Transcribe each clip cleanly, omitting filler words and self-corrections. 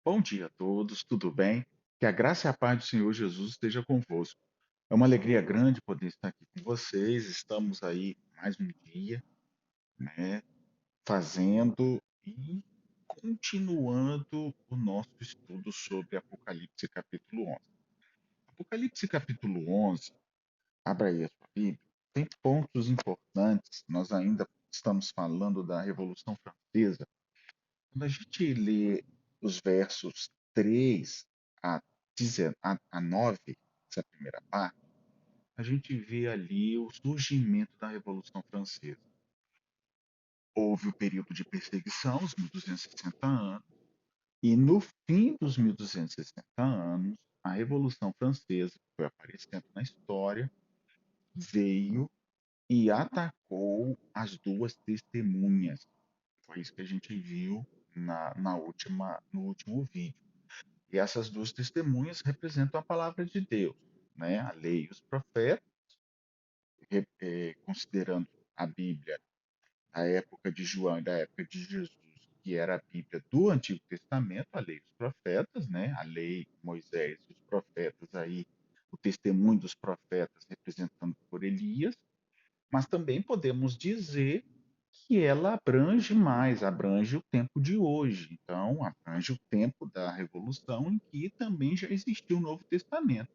Bom dia a todos, tudo bem? Que a graça e a paz do Senhor Jesus esteja convosco. É uma alegria grande poder estar aqui com vocês. Estamos aí mais um dia, né, fazendo e continuando o nosso estudo sobre Apocalipse capítulo 11. Apocalipse capítulo 11, abra aí a sua Bíblia, tem pontos importantes. Nós ainda estamos falando da Revolução Francesa. Quando a gente lê os versos 3 a, 9, essa primeira parte, a gente vê ali o surgimento da Revolução Francesa. Houve o período de perseguição, os 1260 anos, e no fim dos 1260 anos, a Revolução Francesa, que foi aparecendo na história, veio e atacou as duas testemunhas. Foi isso que a gente viu no último vídeo. E essas duas testemunhas representam a palavra de Deus, né? A lei e os profetas, considerando a Bíblia da época de João e da época de Jesus, que era a Bíblia do Antigo Testamento, a lei e os profetas, né? A lei, Moisés e os profetas aí, o testemunho dos profetas representando por Elias, mas também podemos dizer que ela abrange mais, abrange o tempo de hoje. Então, abrange o tempo da Revolução, em que também já existiu o Novo Testamento.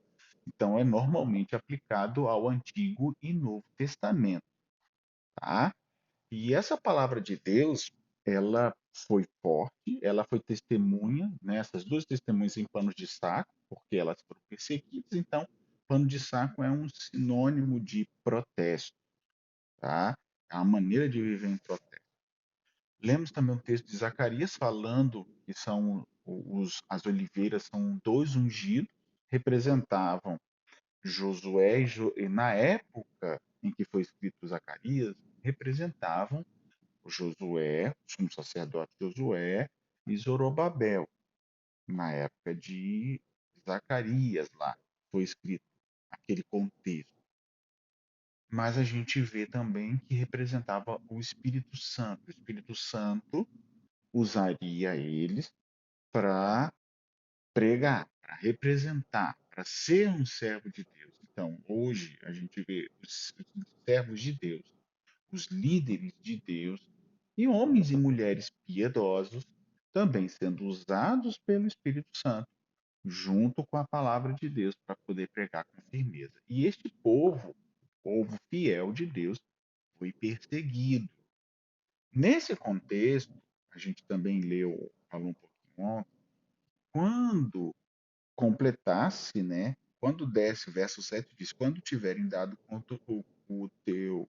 Então, é normalmente aplicado ao Antigo e Novo Testamento, tá? E essa palavra de Deus, ela foi forte, ela foi testemunha, né? Essas duas testemunhas em panos de saco, porque elas foram perseguidas. Então, pano de saco é um sinônimo de protesto, tá? É uma maneira de viver em protesto. Lemos também um texto de Zacarias falando que as oliveiras são dois ungidos, representavam Josué e na época em que foi escrito Zacarias, representavam o Josué, o sumo sacerdote Josué e Zorobabel, na época de Zacarias lá, foi escrito aquele contexto. Mas a gente vê também que representava o Espírito Santo. O Espírito Santo usaria eles para pregar, para representar, para ser um servo de Deus. Então, hoje a gente vê os servos de Deus, os líderes de Deus e homens e mulheres piedosos também sendo usados pelo Espírito Santo, junto com a palavra de Deus, para poder pregar com firmeza. E este povo fiel de Deus, foi perseguido. Nesse contexto, a gente também falou um pouquinho ontem, quando completasse, né? Quando desse, o verso 7 diz: quando tiverem dado conta o teu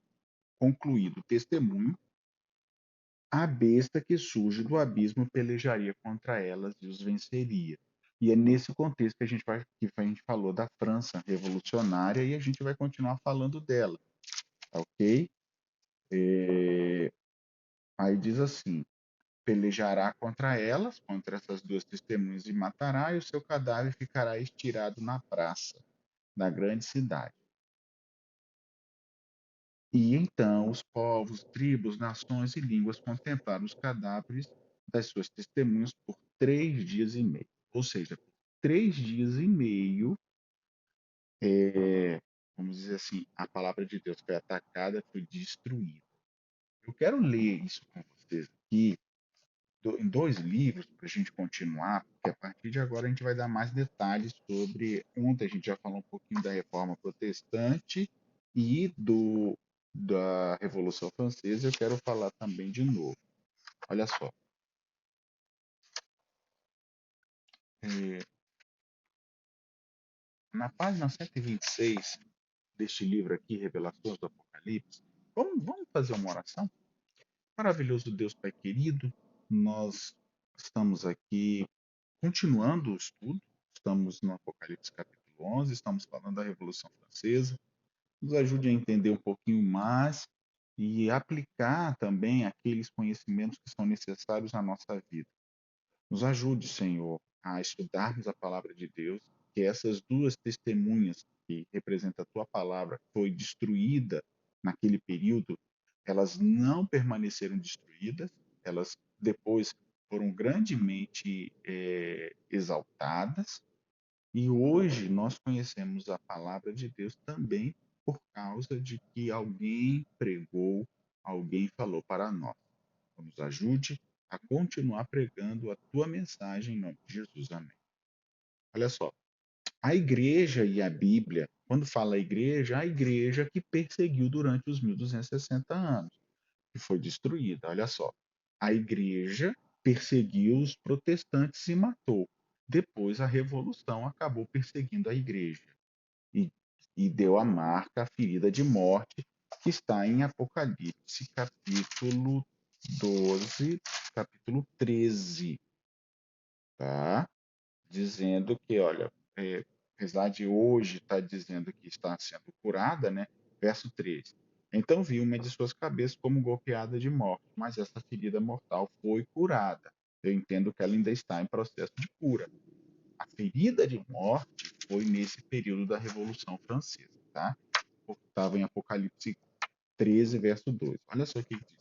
concluído testemunho, a besta que surge do abismo pelejaria contra elas e os venceria. E é nesse contexto que a gente falou da França revolucionária e a gente vai continuar falando dela, tá ok? Aí diz assim: pelejará contra elas, contra essas duas testemunhas, e matará, e o seu cadáver ficará estirado na praça da grande cidade. E então os povos, tribos, nações e línguas contemplaram os cadáveres das suas testemunhas por 3 dias e meio. Ou seja, por 3 dias e meio, vamos dizer assim, a palavra de Deus foi atacada, foi destruída. Eu quero ler isso com vocês aqui, em dois livros, para a gente continuar, porque a partir de agora a gente vai dar mais detalhes sobre. Ontem a gente já falou um pouquinho da Reforma Protestante e da Revolução Francesa. Eu quero falar também de novo. Olha só. É, na página 126 deste livro aqui, Revelações do Apocalipse, vamos fazer uma oração? Maravilhoso Deus Pai querido, nós estamos aqui continuando o estudo, estamos no Apocalipse capítulo 11, estamos falando da Revolução Francesa. Nos ajude a entender um pouquinho mais e aplicar também aqueles conhecimentos que são necessários na nossa vida. Nos ajude, Senhor, a estudarmos a palavra de Deus, que essas duas testemunhas que representam a tua palavra foi destruída naquele período, elas não permaneceram destruídas, elas depois foram grandemente exaltadas, e hoje nós conhecemos a palavra de Deus também por causa de que alguém pregou, alguém falou para nós. Nos ajude a continuar pregando a tua mensagem em nome de Jesus. Amém. Olha só, a igreja e a Bíblia, quando fala a igreja que perseguiu durante os 1260 anos, que foi destruída. Olha só, a igreja perseguiu os protestantes e matou. Depois a revolução acabou perseguindo a igreja e, e deu a marca, a ferida de morte, que está em Apocalipse, capítulo 12, capítulo 13, tá? Dizendo que, olha, apesar de hoje estar dizendo que está sendo curada, né? Verso 13. Então vi uma de suas cabeças como golpeada de morte, mas essa ferida mortal foi curada. Eu entendo que ela ainda está em processo de cura. A ferida de morte foi nesse período da Revolução Francesa, tá? Estava em Apocalipse 13, verso 2. Olha só o que diz.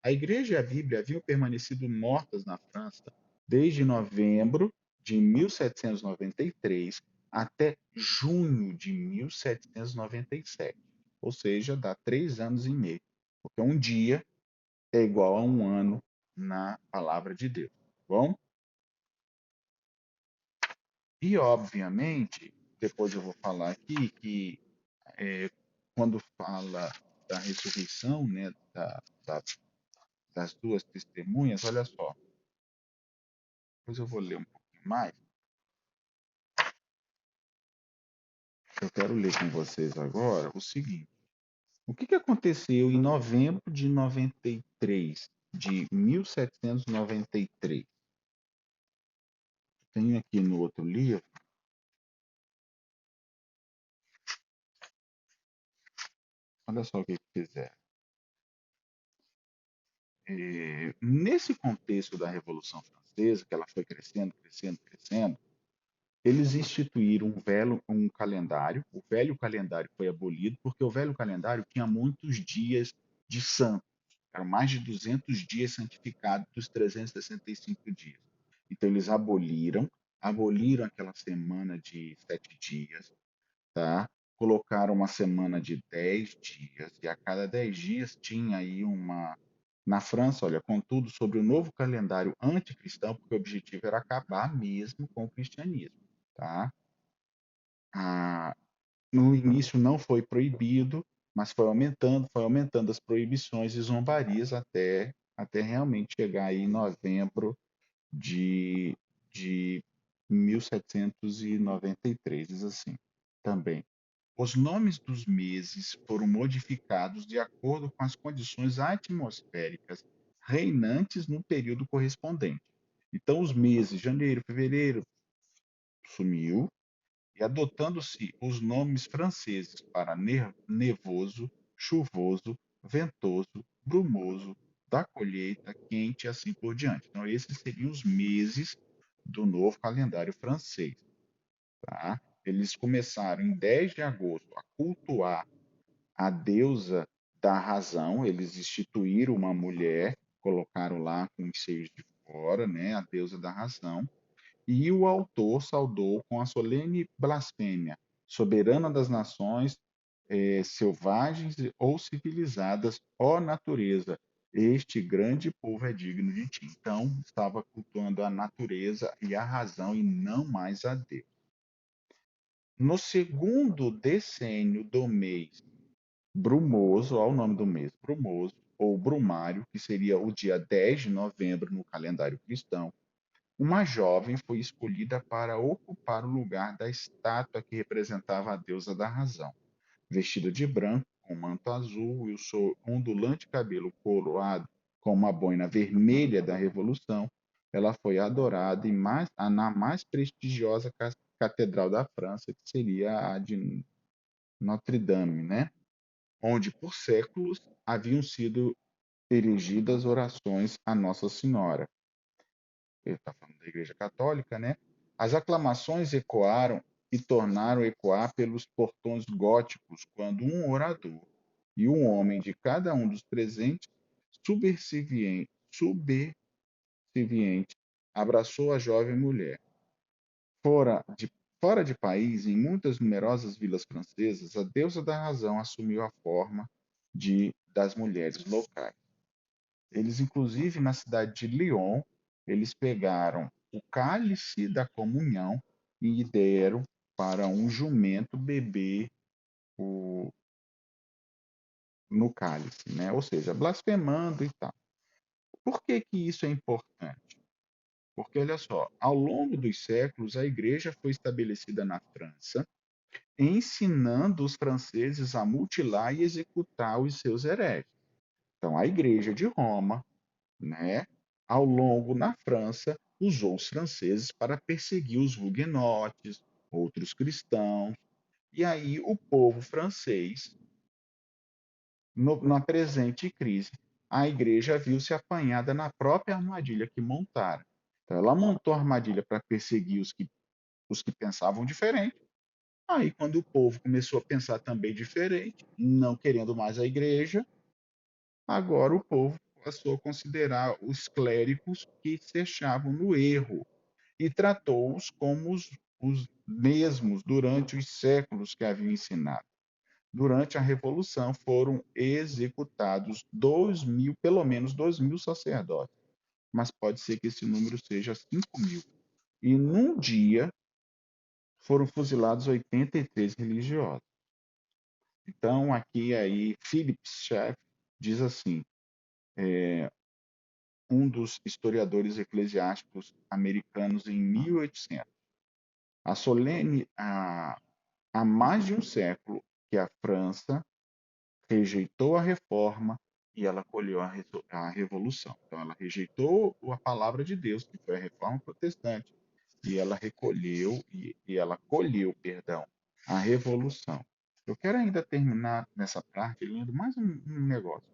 A igreja e a Bíblia haviam permanecido mortas na França desde novembro de 1793 até junho de 1797. Ou seja, dá 3 anos e meio. Porque um dia é igual a um ano na palavra de Deus. Bom? E, obviamente, depois eu vou falar aqui que é, quando fala da ressurreição, né, das duas testemunhas, olha só, depois eu vou ler um pouquinho mais. Eu quero ler com vocês agora o seguinte: o que aconteceu em novembro de 93, de 1793? Tenho aqui no outro livro, olha só o que fizeram. Nesse contexto da Revolução Francesa, que ela foi crescendo, crescendo, crescendo, eles instituíram um calendário. O velho calendário foi abolido porque o velho calendário tinha muitos dias de santo. Eram mais de 200 dias santificados dos 365 dias. Então eles aboliram aquela semana de 7 dias, tá? Colocaram uma semana de 10 dias e a cada 10 dias tinha aí uma. Na França, olha, contudo, sobre o novo calendário anticristão, porque o objetivo era acabar mesmo com o cristianismo, tá? Ah, no início não foi proibido, mas foi aumentando as proibições e zombarias até realmente chegar aí em novembro de, de 1793, diz assim, também. Os nomes dos meses foram modificados de acordo com as condições atmosféricas reinantes no período correspondente. Então, os meses, janeiro, fevereiro, sumiu, e adotando-se os nomes franceses para nevoso, chuvoso, ventoso, brumoso, da colheita, quente e assim por diante. Então, esses seriam os meses do novo calendário francês. Tá? Eles começaram em 10 de agosto a cultuar a deusa da razão, eles instituíram uma mulher, colocaram lá com os seios de fora, né, a deusa da razão, e o autor saudou com a solene blasfêmia, soberana das nações, selvagens ou civilizadas, ó natureza, este grande povo é digno de ti. Então, estava cultuando a natureza e a razão e não mais a Deus. No segundo decênio do mês brumoso, olha o nome do mês, brumoso, ou brumário, que seria o dia 10 de novembro no calendário cristão, uma jovem foi escolhida para ocupar o lugar da estátua que representava a deusa da razão. Vestida de branco, com manto azul e o seu ondulante cabelo coroado com uma boina vermelha da Revolução, ela foi adorada na mais prestigiosa catedral da França, que seria a de Notre Dame, né? Onde por séculos haviam sido erigidas orações a Nossa Senhora. Ele está falando da Igreja Católica, né? As aclamações ecoaram e tornaram ecoar pelos portões góticos quando um orador e um homem de cada um dos presentes, subserviente abraçou a jovem mulher. Fora de, fora de país, em muitas numerosas vilas francesas, a deusa da razão assumiu a forma das mulheres locais. Eles, inclusive, na cidade de Lyon, eles pegaram o cálice da comunhão e deram para um jumento beber o, no cálice, né? Ou seja, blasfemando e tal. Por que que isso é importante? Porque, olha só, ao longo dos séculos, a igreja foi estabelecida na França, ensinando os franceses a mutilar e executar os seus hereges. Então, a igreja de Roma, né, ao longo na França, usou os franceses para perseguir os huguenotes, outros cristãos, e aí o povo francês, na presente crise, a igreja viu-se apanhada na própria armadilha que montaram. Então, ela montou a armadilha para perseguir os que pensavam diferente. Aí, quando o povo começou a pensar também diferente, não querendo mais a igreja, agora o povo passou a considerar os clérigos que se achavam no erro e tratou-os como os mesmos durante os séculos que haviam ensinado. Durante a Revolução foram executados 2.000, pelo menos 2.000 sacerdotes, mas pode ser que esse número seja 5.000. E num dia foram fuzilados 83 religiosos. Então, aqui aí, Philip Schaff diz assim, um dos historiadores eclesiásticos americanos em 1800. A solene, há mais de um século que a França rejeitou a reforma e ela colheu a revolução. Então, ela rejeitou a palavra de Deus, que foi a reforma protestante, e ela ela colheu, perdão, a revolução. Eu quero ainda terminar nessa parte lendo mais um negócio.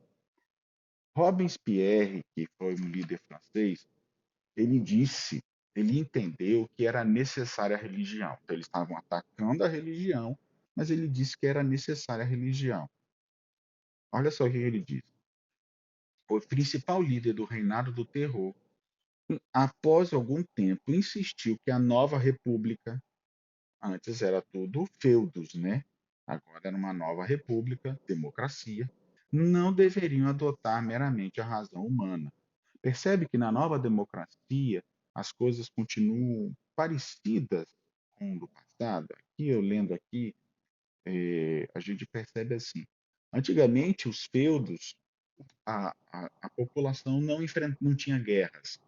Robespierre, que foi um líder francês, ele disse, ele entendeu que era necessária a religião. Então, eles estavam atacando a religião, mas ele disse que era necessária a religião. Olha só o que ele diz. O principal líder do reinado do terror, após algum tempo, insistiu que a nova república, antes era tudo feudos, né? Agora era uma nova república, democracia, não deveriam adotar meramente a razão humana. Percebe que na nova democracia as coisas continuam parecidas com o do passado? Aqui eu lendo aqui, a gente percebe assim. Antigamente os feudos, a população não tinha guerras.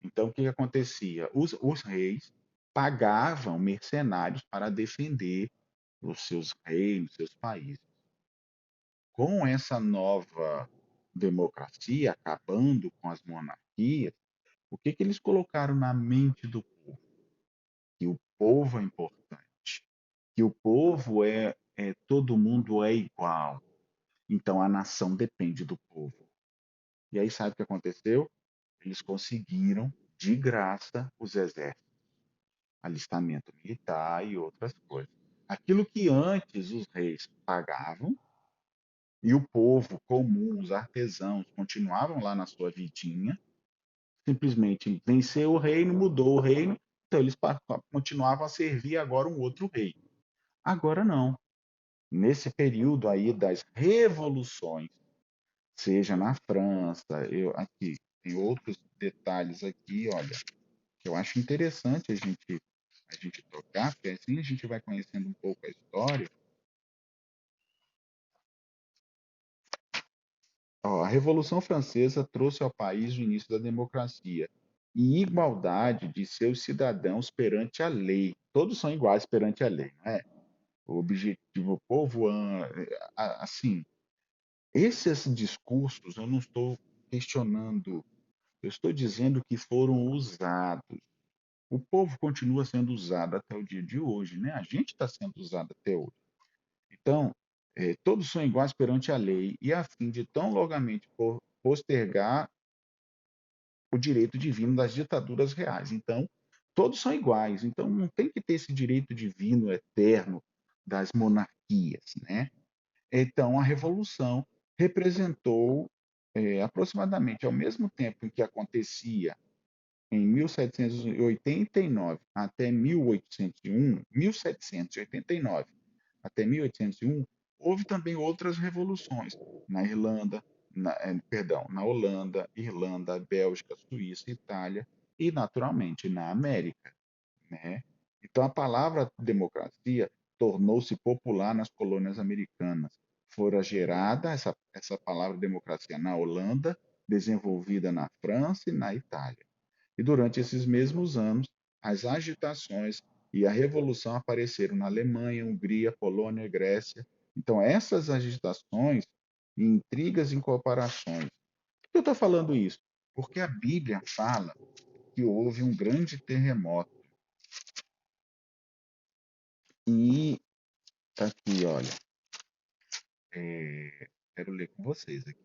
Então o que acontecia? Os reis pagavam mercenários para defender os seus reinos, seus países. Com essa nova democracia, acabando com as monarquias, o que que eles colocaram na mente do povo? Que o povo é importante, que o povo todo mundo é igual. Então a nação depende do povo. E aí sabe o que aconteceu? Eles conseguiram de graça os exércitos, alistamento militar e outras coisas. Aquilo que antes os reis pagavam e o povo comum, os artesãos, continuavam lá na sua vidinha, simplesmente venceu o reino, mudou o reino, então eles continuavam a servir agora um outro rei. Agora não. Nesse período aí das revoluções, seja na França, aqui tem outros detalhes aqui, olha, que eu acho interessante a gente tocar, porque assim a gente vai conhecendo um pouco a história. Ó, a Revolução Francesa trouxe ao país o início da democracia e igualdade de seus cidadãos perante a lei. Todos são iguais perante a lei, não é? O objetivo, o povo, assim, esses discursos eu não estou questionando, eu estou dizendo que foram usados. O povo continua sendo usado até o dia de hoje, né? A gente está sendo usado até hoje. Então, todos são iguais perante a lei e a fim de tão longamente postergar o direito divino das ditaduras reais. Então, todos são iguais. Então, não tem que ter esse direito divino eterno das monarquias, né? Então, a Revolução representou, aproximadamente ao mesmo tempo em que acontecia em 1789 até 1801, 1789 até 1801, houve também outras revoluções na Irlanda, perdão, na Holanda, Irlanda, Bélgica, Suíça, Itália e, naturalmente, na América, né? Então, a palavra democracia tornou-se popular nas colônias americanas. Fora gerada essa palavra democracia na Holanda, desenvolvida na França e na Itália. E durante esses mesmos anos, as agitações e a revolução apareceram na Alemanha, Hungria, Polônia, Grécia. Então, essas agitações, intrigas e incorporações. Por que eu estou falando isso? Porque a Bíblia fala que houve um grande terremoto. E tá aqui, olha, quero ler com vocês aqui.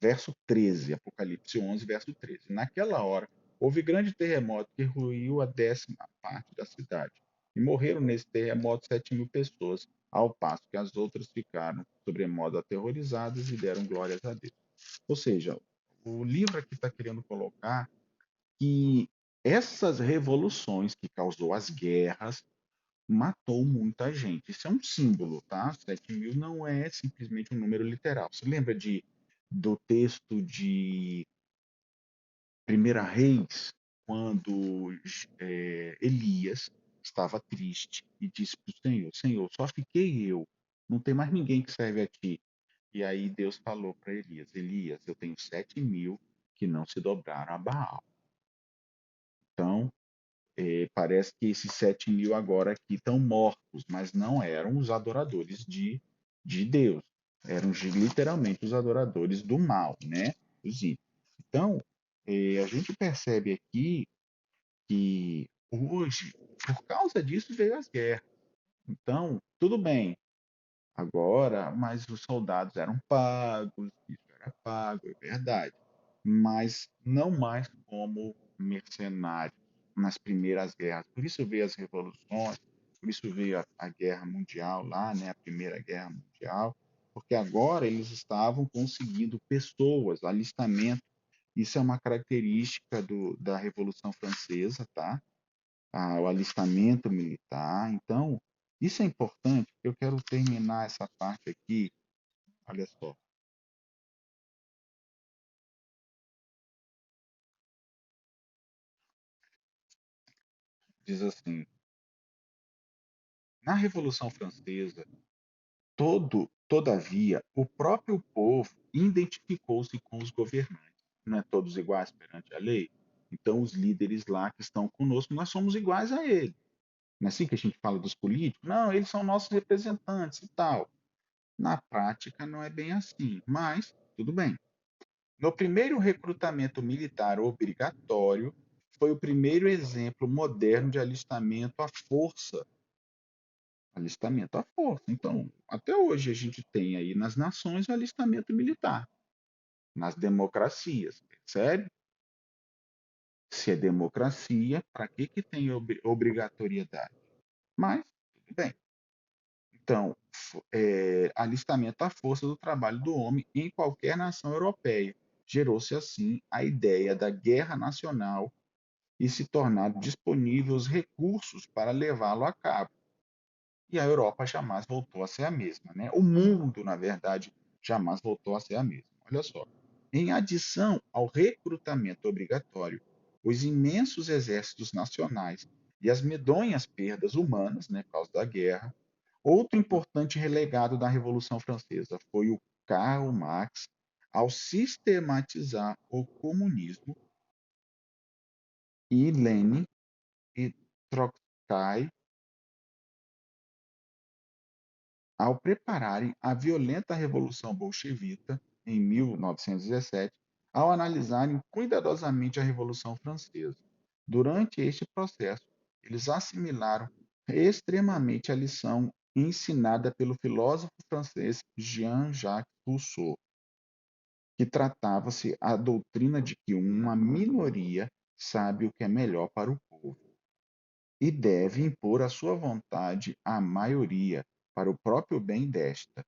Verso 13, Apocalipse 11, verso 13. Naquela hora, houve grande terremoto que ruiu a 10ª parte da cidade. E morreram nesse terremoto 7.000 pessoas, ao passo que as outras ficaram sobremodo aterrorizadas e deram glórias a Deus. Ou seja, o livro aqui está querendo colocar que essas revoluções que causou as guerras matou muita gente. Isso é um símbolo, tá? 7.000 não é simplesmente um número literal. Você lembra do texto de Primeira Reis, quando Elias estava triste e disse para o Senhor: Senhor, só fiquei eu, não tem mais ninguém que serve a ti. E aí Deus falou para Elias: Elias, eu tenho 7.000 que não se dobraram a Baal. Então, parece que esses 7.000 agora aqui estão mortos, mas não eram os adoradores de Deus, eram literalmente os adoradores do mal, né? Os ídolos. Então, a gente percebe aqui que hoje, por causa disso, veio as guerras. Então, tudo bem, agora, mas os soldados eram pagos, isso era pago, é verdade, mas não mais como mercenários nas primeiras guerras. Por isso veio as revoluções, por isso veio a guerra mundial lá, né, a Primeira Guerra Mundial, porque agora eles estavam conseguindo pessoas, alistamento. Isso é uma característica da Revolução Francesa, tá? O alistamento militar. Então, isso é importante. Eu quero terminar essa parte aqui. Olha só, diz assim: na Revolução Francesa, todavia, o próprio povo identificou-se com os governantes. Não é todos iguais perante a lei? Então, os líderes lá que estão conosco, nós somos iguais a eles. Não é assim que a gente fala dos políticos? Não, eles são nossos representantes e tal. Na prática, não é bem assim, mas tudo bem. No primeiro recrutamento militar obrigatório, foi o primeiro exemplo moderno de alistamento à força. Alistamento à força. Então, até hoje a gente tem aí nas nações o alistamento militar, nas democracias, percebe? Se é democracia, para que tem obrigatoriedade? Mas, tudo bem. Então, alistamento à força do trabalho do homem em qualquer nação europeia. Gerou-se assim a ideia da guerra nacional e se tornaram disponíveis recursos para levá-lo a cabo. E a Europa jamais voltou a ser a mesma, né? O mundo, na verdade, jamais voltou a ser a mesma. Olha só. Em adição ao recrutamento obrigatório, os imensos exércitos nacionais e as medonhas perdas humanas, né, por causa da guerra, outro importante relegado da Revolução Francesa foi o Karl Marx ao sistematizar o comunismo e Lenin e Trotsky ao prepararem a violenta Revolução Bolchevista em 1917, ao analisarem cuidadosamente a Revolução Francesa. Durante este processo, eles assimilaram extremamente a lição ensinada pelo filósofo francês Jean-Jacques Rousseau, que tratava-se a doutrina de que uma minoria sabe o que é melhor para o povo e deve impor a sua vontade à maioria para o próprio bem desta.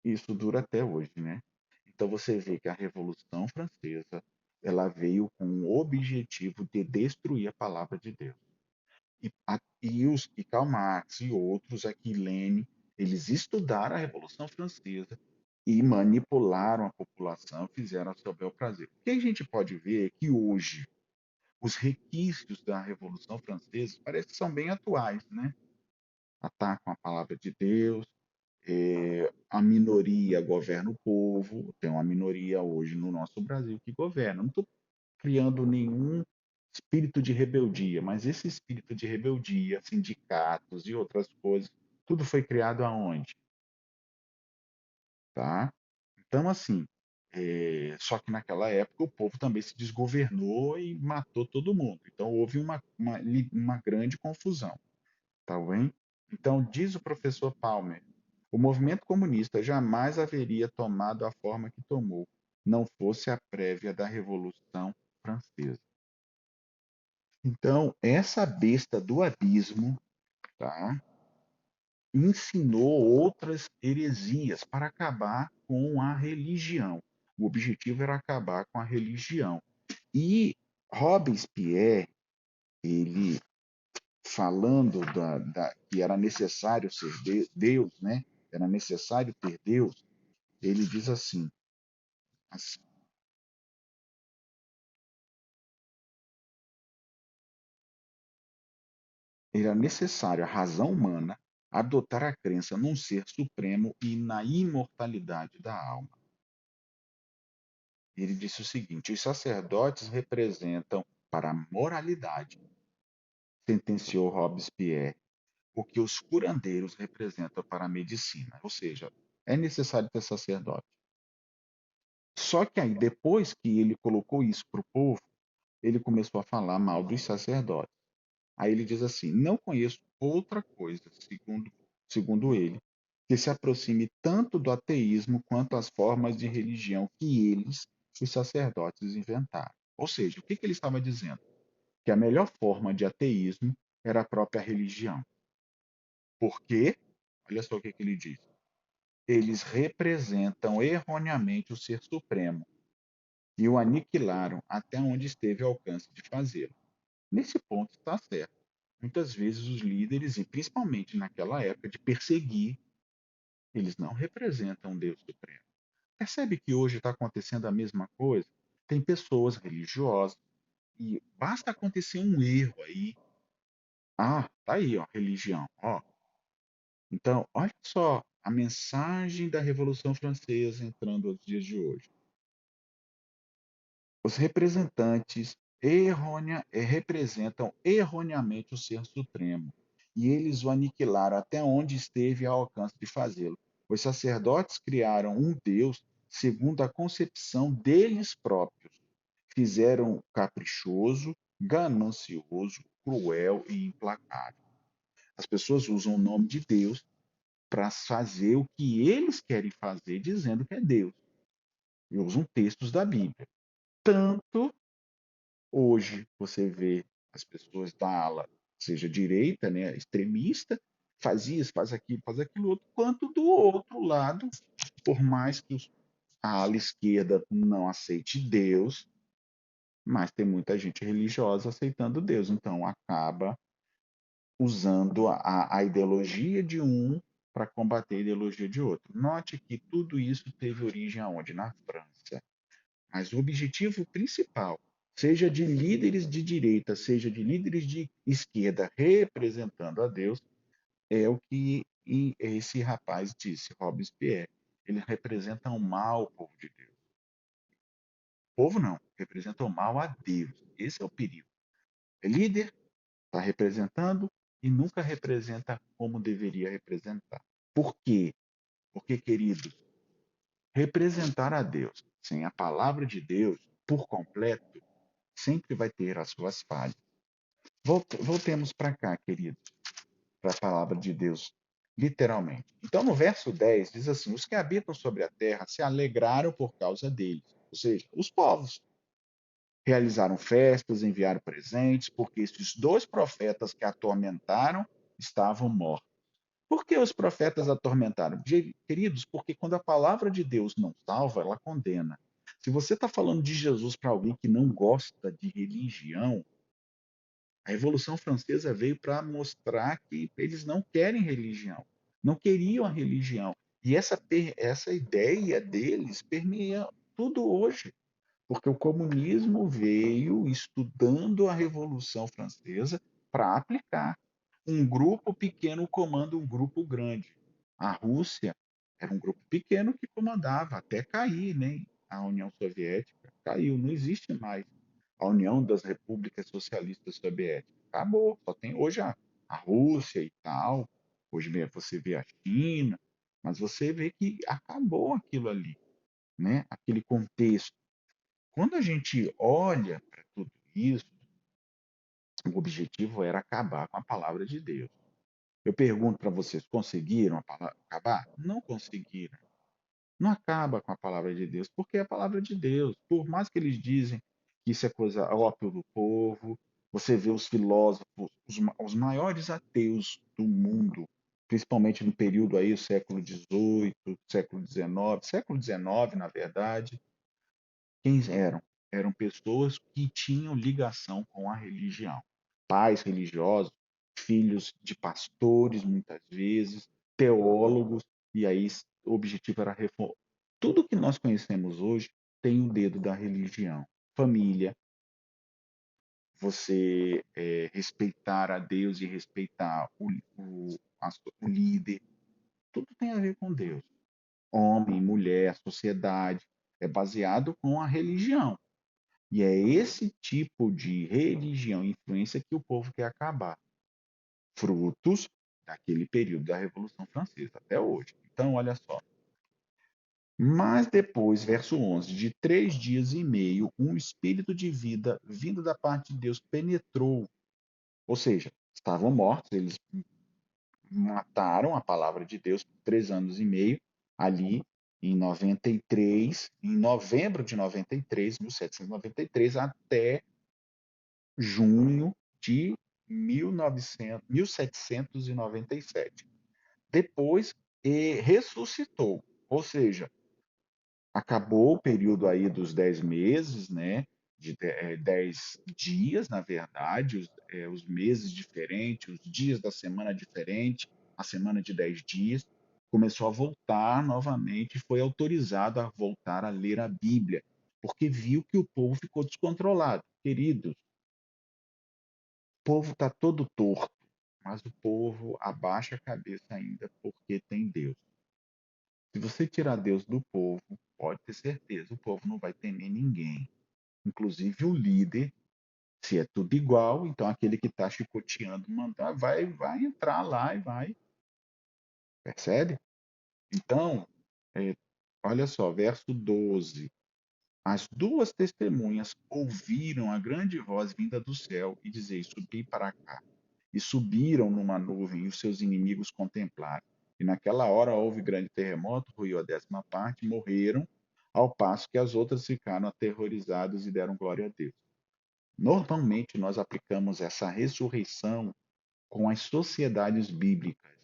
Isso dura até hoje, né? Então você vê que a Revolução Francesa ela veio com o objetivo de destruir a palavra de Deus. E Karl Marx e outros, aqui Lênin, eles estudaram a Revolução Francesa e manipularam a população, fizeram a seu bel prazer. O que a gente pode ver é que hoje os requisitos da Revolução Francesa parece que são bem atuais, né? Atacam a palavra de Deus, a minoria governa o povo, tem uma minoria hoje no nosso Brasil que governa. Não estou criando nenhum espírito de rebeldia, mas esse espírito de rebeldia, sindicatos e outras coisas, tudo foi criado aonde? Tá? Então, assim, só que naquela época o povo também se desgovernou e matou todo mundo. Então houve uma grande confusão. Tá bem? Então, diz o professor Palmer, o movimento comunista jamais haveria tomado a forma que tomou, não fosse a prévia da Revolução Francesa. Então, essa besta do abismo, tá, ensinou outras heresias para acabar com a religião. O objetivo era acabar com a religião. E Robespierre, ele falando que era necessário ser Deus, né? Era necessário ter Deus. Ele diz assim, era necessário a razão humana adotar a crença num ser supremo e na imortalidade da alma. Ele disse o seguinte: os sacerdotes representam para a moralidade, sentenciou Robespierre, o que os curandeiros representam para a medicina. Ou seja, é necessário ter sacerdote. Só que aí, depois que ele colocou isso para o povo, ele começou a falar mal dos sacerdotes. Aí ele diz assim: não conheço outra coisa, segundo ele, que se aproxime tanto do ateísmo quanto às formas de religião que eles, os sacerdotes, inventaram. Ou seja, o que ele estava dizendo? Que a melhor forma de ateísmo era a própria religião. Por quê? Olha só o que ele diz. Eles representam erroneamente o ser supremo e o aniquilaram até onde esteve ao alcance de fazê-lo. Nesse ponto está certo. Muitas vezes os líderes, e principalmente naquela época de perseguir, eles não representam Deus Supremo. Percebe que hoje está acontecendo a mesma coisa? Tem pessoas religiosas e basta acontecer um erro aí. Ah, tá aí, ó, religião. Ó. Então, olha só a mensagem da Revolução Francesa entrando aos dias de hoje. Os representantes representam erroneamente o Ser Supremo, e eles o aniquilaram até onde esteve ao alcance de fazê-lo. Os sacerdotes criaram um Deus segundo a concepção deles próprios. Fizeram caprichoso, ganancioso, cruel e implacável. As pessoas usam o nome de Deus para fazer o que eles querem fazer, dizendo que é Deus. E usam textos da Bíblia. Tanto hoje você vê as pessoas da ala, seja direita, né, extremista, faz isso, faz aquilo, faz aquilo outro, quanto do outro lado, por mais que a ala esquerda não aceite Deus, mas tem muita gente religiosa aceitando Deus, então acaba usando a ideologia de um para combater a ideologia de outro. Note que tudo isso teve origem aonde? Na França. Mas o objetivo principal, seja de líderes de direita, seja de líderes de esquerda representando a Deus, é o que esse rapaz disse, Robespierre. Ele representa o mal, o povo de Deus. O povo não, representa o mal a Deus. Esse é o perigo. É líder, está representando e nunca representa como deveria representar. Por quê? Porque, queridos, representar a Deus sem a palavra de Deus por completo sempre vai ter as suas falhas. Voltemos para cá, queridos, para a palavra de Deus, literalmente. Então, no verso 10, diz assim: os que habitam sobre a terra se alegraram por causa deles, ou seja, os povos. Realizaram festas, enviaram presentes, porque esses dois profetas que atormentaram estavam mortos. Por que os profetas atormentaram? Queridos, porque quando a palavra de Deus não salva, ela condena. Se você está falando de Jesus para alguém que não gosta de religião, a Revolução Francesa veio para mostrar que eles não querem religião, não queriam a religião. E essa ideia deles permeia tudo hoje, porque o comunismo veio estudando a Revolução Francesa para aplicar. Um grupo pequeno comanda um grupo grande. A Rússia era um grupo pequeno que comandava até cair, né? A União Soviética caiu, não existe mais a União das Repúblicas Socialistas Soviéticas. Acabou, só tem hoje a Rússia e tal. Hoje você vê a China, mas você vê que acabou aquilo ali, né? Aquele contexto. Quando a gente olha para tudo isso, o objetivo era acabar com a palavra de Deus. Eu pergunto para vocês, conseguiram acabar? Não conseguiram. Não acaba com a palavra de Deus, porque é a palavra de Deus. Por mais que eles dizem que isso é coisa ópio do povo, você vê os filósofos, os maiores ateus do mundo, principalmente no período aí, o século XVIII, século XIX, século XIX, na verdade, quem eram? Eram pessoas que tinham ligação com a religião. Pais religiosos, filhos de pastores, muitas vezes, teólogos, e aí o objetivo era reformar. Tudo que nós conhecemos hoje tem o dedo da religião. Família, você respeitar a Deus e respeitar o líder, tudo tem a ver com Deus. Homem, mulher, sociedade, é baseado com a religião. E é esse tipo de religião e influência que o povo quer acabar, frutos daquele período da Revolução Francesa até hoje. Então, olha só. Mas depois, verso 11, de 3 dias e meio, um espírito de vida vindo da parte de Deus penetrou. Ou seja, estavam mortos, eles mataram a palavra de Deus por 3 anos e meio, ali em 93, em novembro de 93, 1793, até junho de 1797. Depois, ressuscitou, ou seja, acabou o período aí dos 10 meses, né? De 10 dias, na verdade, os meses diferentes, os dias da semana diferentes, a semana de 10 dias, começou a voltar novamente, foi autorizado a voltar a ler a Bíblia, porque viu que o povo ficou descontrolado. Queridos, povo está todo torto, mas o povo abaixa a cabeça ainda porque tem Deus. Se você tirar Deus do povo, pode ter certeza, o povo não vai temer ninguém. Inclusive o líder, se é tudo igual, então aquele que está chicoteando, mandar, vai entrar lá e vai. Percebe? Então, é, olha só, verso 12. As duas testemunhas ouviram a grande voz vinda do céu e dizer: Subi para cá. E subiram numa nuvem, e os seus inimigos contemplaram. E naquela hora houve grande terremoto, ruiu a 10ª parte, morreram, ao passo que as outras ficaram aterrorizadas e deram glória a Deus. Normalmente nós aplicamos essa ressurreição com as sociedades bíblicas.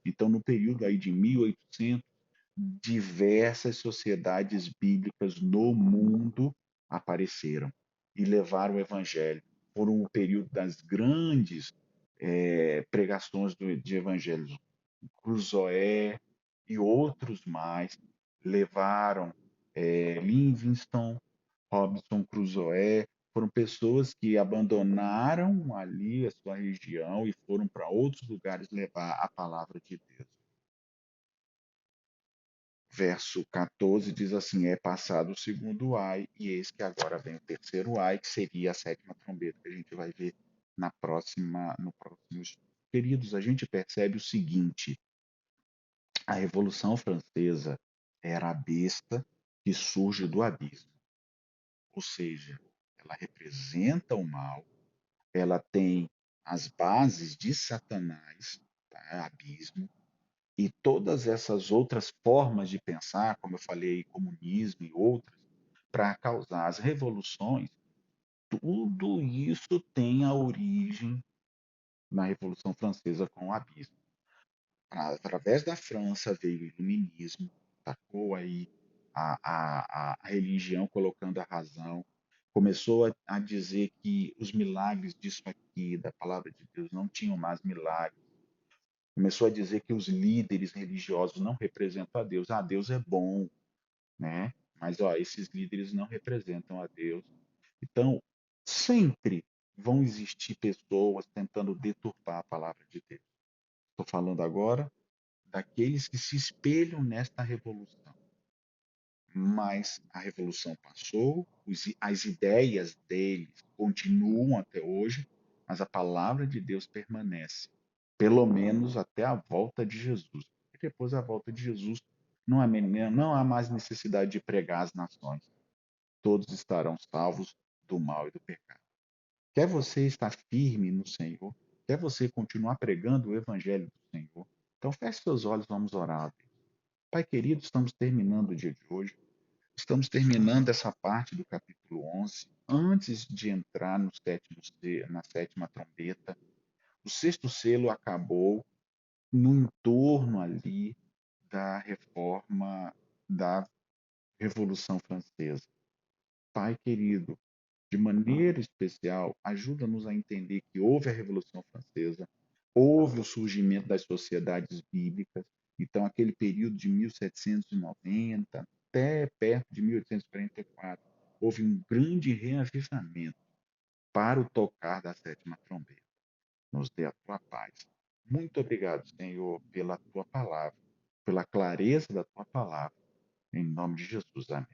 Então, no período aí de 1800, diversas sociedades bíblicas no mundo apareceram e levaram o evangelho. Foram o período das grandes pregações de evangelho. Cruzoé e outros mais levaram Livingston, Robinson Crusoe, foram pessoas que abandonaram ali a sua região e foram para outros lugares levar a palavra de Deus. Verso 14 diz assim: É passado o segundo ai, e eis que agora vem o terceiro ai, que seria a sétima trombeta, que a gente vai ver no próximo estudo. Queridos, a gente percebe o seguinte: a Revolução Francesa era a besta que surge do abismo, ou seja, ela representa o mal, ela tem as bases de Satanás, tá? Abismo, e todas essas outras formas de pensar, como eu falei, comunismo e outras, para causar as revoluções, tudo isso tem a origem na Revolução Francesa com o abismo. Através da França veio o iluminismo, tacou aí. a religião colocando a razão, começou a dizer que os milagres disso aqui, da palavra de Deus, não tinham mais milagres. Começou a dizer que os líderes religiosos não representam a Deus. Ah, Deus é bom, né? Mas ó, esses líderes não representam a Deus. Então, sempre vão existir pessoas tentando deturpar a palavra de Deus. Estou falando agora daqueles que se espelham nesta revolução. Mas a revolução passou, as ideias deles continuam até hoje, mas a palavra de Deus permanece, pelo menos até a volta de Jesus. E depois da volta de Jesus, não há mais necessidade de pregar às nações. Todos estarão salvos do mal e do pecado. Quer você estar firme no Senhor? Quer você continuar pregando o evangelho do Senhor? Então feche seus olhos, vamos orar. Pai querido, estamos terminando o dia de hoje. Estamos terminando essa parte do capítulo 11. Antes de entrar no na sétima trombeta, o sexto selo acabou no entorno ali da reforma da Revolução Francesa. Pai querido, de maneira especial, ajuda-nos a entender que houve a Revolução Francesa, houve o surgimento das sociedades bíblicas, então aquele período de 1790 até perto de 1844, houve um grande reavivamento para o tocar da sétima trombeta. Nos dê a tua paz. Muito obrigado, Senhor, pela tua palavra, pela clareza da tua palavra. Em nome de Jesus, amém.